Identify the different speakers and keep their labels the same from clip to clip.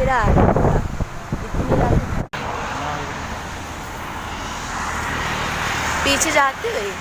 Speaker 1: अंधेरा आ रहा था इतनी रात। पीछे जाते हुए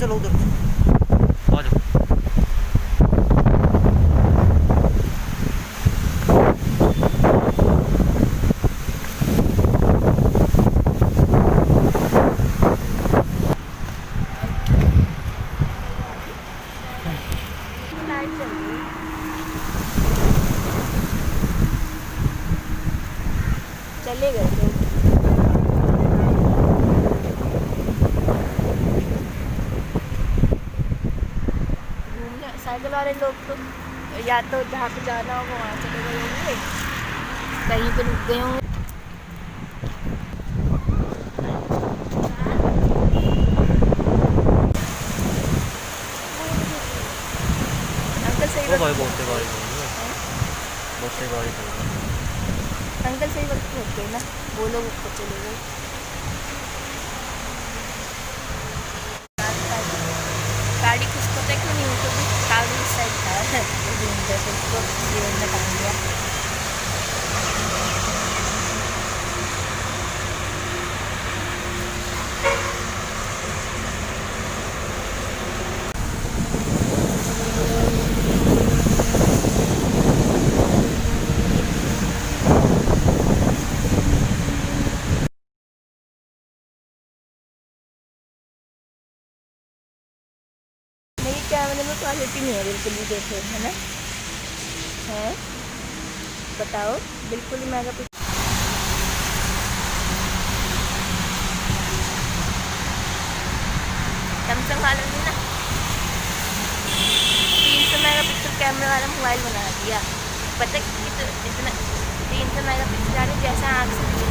Speaker 2: चलो उधर आ जाओ।
Speaker 1: चले गए थे। साइकिल वाले लोग तो या तो जहाँ पे जाना होगा वहाँ चले गए होंगे, कहीं पे रुक गए होंगे। अंकल सही वक्त
Speaker 2: बहुत से गाड़ी बहुत से गाड़ी
Speaker 1: अंकल सही वक्त पहुँच गए ना, वो लोग ऊपर चले गए। गाड़ी किसको तक नहीं हो तो कागज साइड था उसको जीवन में काम दिया। मेरी कैमरे में क्वालिटी नहीं है बिल्कुल भी, देखो है ना, है बताओ बिल्कुल ही मेगा पिक्सल। सैमसंग वालों ने ना 300 मेगापिक्सल कैमरे वाला मोबाइल बना दिया। पता कि तो इतना 300 मेगापिक्सल आ रहे जैसा आँख से